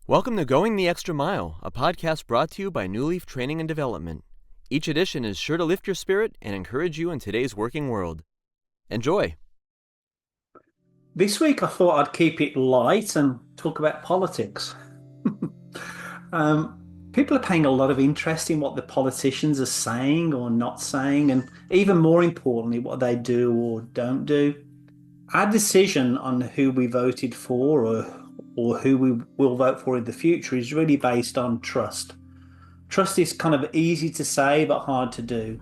Welcome to Going the Extra Mile, a podcast brought to you by Newleaf Training and Development. Each edition is sure to lift your spirit and encourage you in today's working world. Enjoy. This week I thought I'd keep it light and talk about politics. People are paying a lot of interest in what the politicians are saying or not saying, and even more importantly, what they do or don't do. Our decision on who we voted for or who we will vote for in the future is really based on trust. Trust is kind of easy to say but hard to do.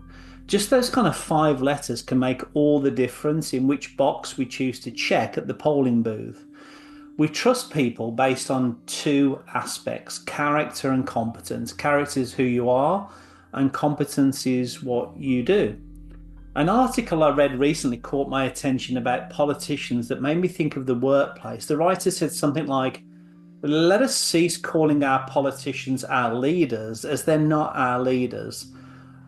Just those kind of 5 letters can make all the difference in which box we choose to check at the polling booth. We trust people based on 2 aspects, character and competence. Character is who you are, and competence is what you do. An article I read recently caught my attention about politicians that made me think of the workplace. The writer said something like, "Let us cease calling our politicians our leaders, as they're not our leaders.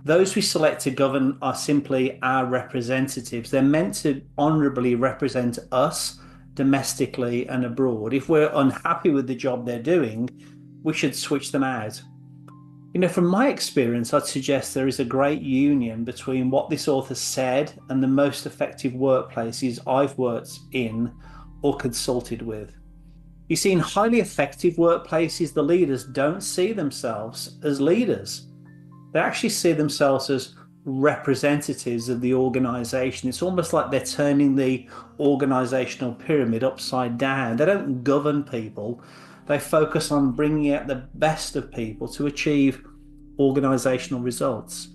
Those we select to govern are simply our representatives. They're meant to honourably represent us domestically and abroad. If we're unhappy with the job they're doing, we should switch them out." From my experience, I'd suggest there is a great union between what this author said and the most effective workplaces I've worked in or consulted with. You see, in highly effective workplaces, the leaders don't see themselves as leaders. They actually see themselves as representatives of the organization. It's almost like they're turning the organizational pyramid upside down. They don't govern people. They focus on bringing out the best of people to achieve organizational results.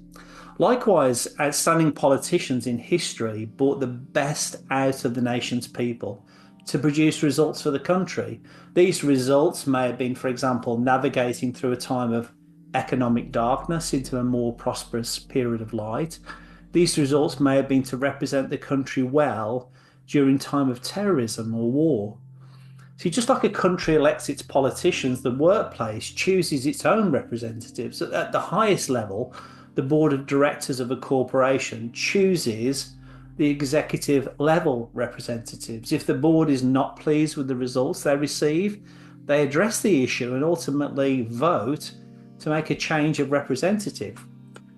Likewise, outstanding politicians in history brought the best out of the nation's people to produce results for the country. These results may have been, for example, navigating through a time of economic darkness into a more prosperous period of light. These results may have been to represent the country well during time of terrorism or war. See, just like a country elects its politicians, the workplace chooses its own representatives. At the highest level, the board of directors of a corporation chooses the executive level representatives. If the board is not pleased with the results they receive, they address the issue and ultimately vote to make a change of representative.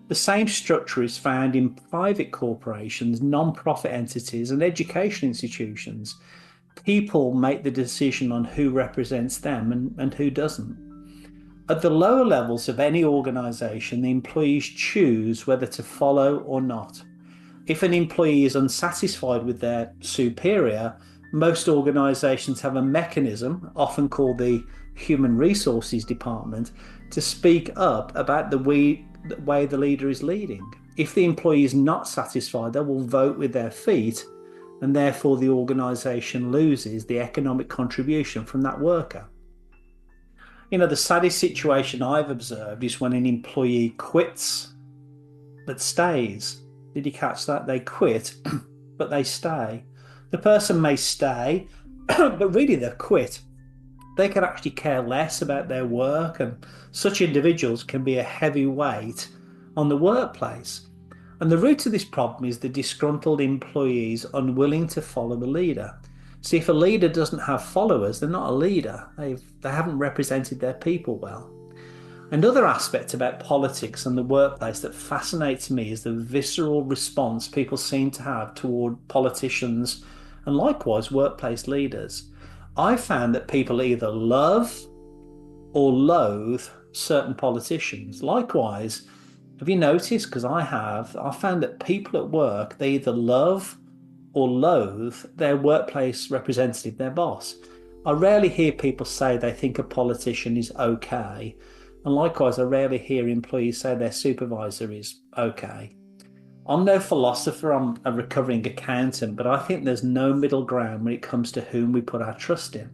The same structure is found in private corporations, non-profit entities, and education institutions. People make the decision on who represents them and who doesn't. At the lower levels of any organisation, the employees choose whether to follow or not. If an employee is unsatisfied with their superior, most organisations have a mechanism, often called the Human Resources Department, to speak up about the way the leader is leading. If the employee is not satisfied, they will vote with their feet, and therefore the organisation loses the economic contribution from that worker. The saddest situation I've observed is when an employee quits but stays. Did you catch that? They quit, but they stay. The person may stay, but really they've quit. They can actually care less about their work, and such individuals can be a heavy weight on the workplace. And the root of this problem is the disgruntled employees unwilling to follow the leader. See, if a leader doesn't have followers, they're not a leader. They haven't represented their people well. Another aspect about politics and the workplace that fascinates me is the visceral response people seem to have toward politicians and likewise workplace leaders. I found that people either love or loathe certain politicians. Likewise, have you noticed? Because I found that people at work, they either love or loathe their workplace representative, their boss. I rarely hear people say they think a politician is okay. And likewise, I rarely hear employees say their supervisor is okay. I'm no philosopher, I'm a recovering accountant, but I think there's no middle ground when it comes to whom we put our trust in.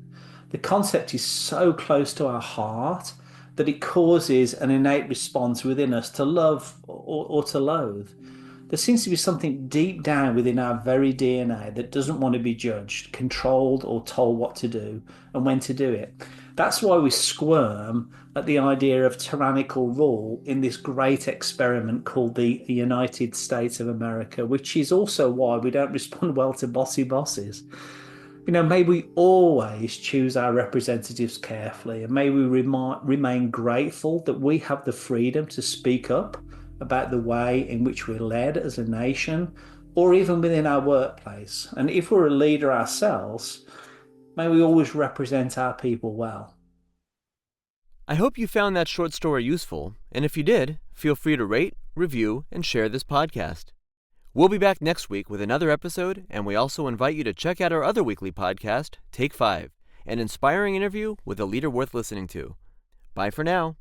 The concept is so close to our heart that it causes an innate response within us to love or to loathe. There seems to be something deep down within our very DNA that doesn't want to be judged, controlled, or told what to do and when to do it. That's why we squirm at the idea of tyrannical rule in this great experiment called the United States of America, which is also why we don't respond well to bossy bosses. May we always choose our representatives carefully, and may we remain grateful that we have the freedom to speak up about the way in which we're led as a nation or even within our workplace. And if we're a leader ourselves, may we always represent our people well. I hope you found that short story useful, and if you did, feel free to rate, review, and share this podcast. We'll be back next week with another episode, and we also invite you to check out our other weekly podcast, Take 5, an inspiring interview with a leader worth listening to. Bye for now.